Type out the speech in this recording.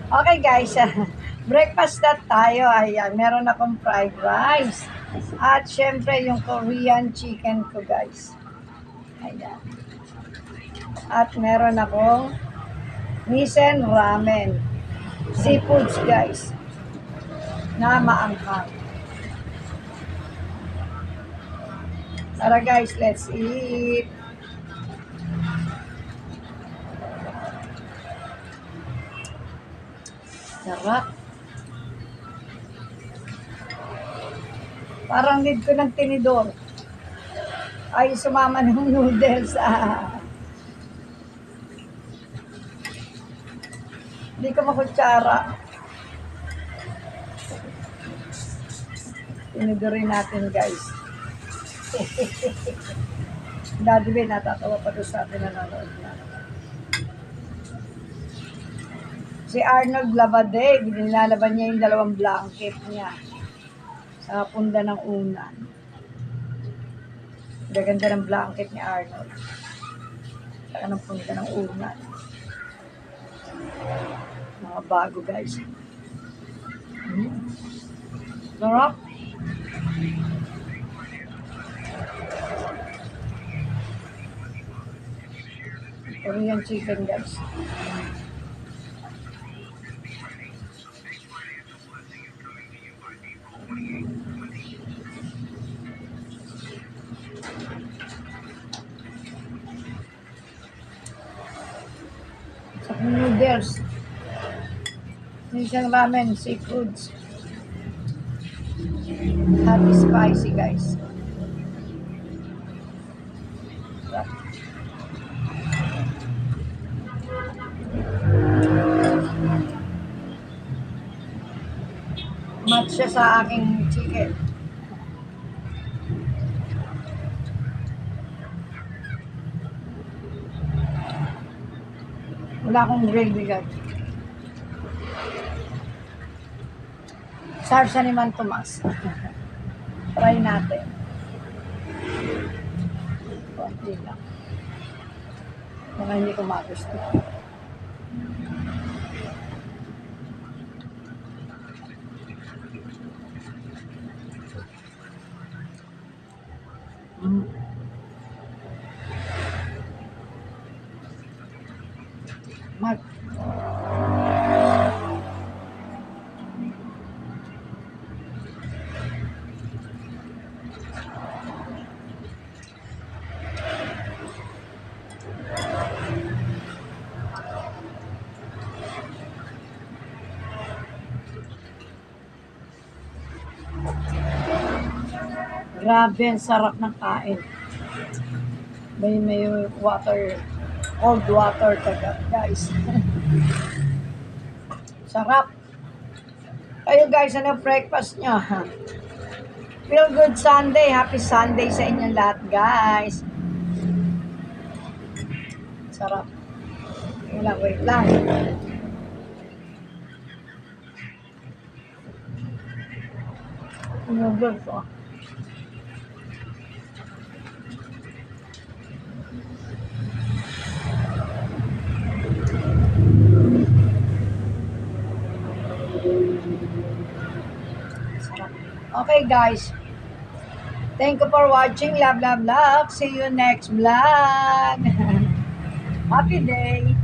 Okay guys, breakfast na tayo. Ayan, meron akong fried rice. At syempre yung Korean chicken ko guys. Ayan. At meron akong Nisen ramen. Seafoods guys. Na maanghang. Tara guys, let's eat. Sarap. Parang need ko ng tinidor. Ay, sumama ng noodles. Hindi ko makutsara. Tinidorin natin guys. Daddy Ben, natatawa pa doon sa atin na nanonood na. Si Arnold Labade, nilalaban niya yung dalawang blanket niya sa punda ng unan. Gaganda ng blanket ni Arnold. Saka ng punda ng unan. Mga bago guys. Sarap. Korean chicken guys. Sa noodles. Nisang ramen, seafoods. Happy spicy guys. Match siya sa aking chicken. Wala akong gravy guys. Sarsa ni Man Tomas. Try natin. Konti lang. Mga hindi ko magusto. Mag Grabe, ang sarap ng kain. May water, cold water taga, guys. Sarap. Kayo guys, ano breakfast nyo? Feel good Sunday. Happy Sunday sa inyong lahat, guys. Sarap. Wait lang. Noodles, oh. Okay guys, thank you for watching. Love, love, love. See you next vlog. Happy day.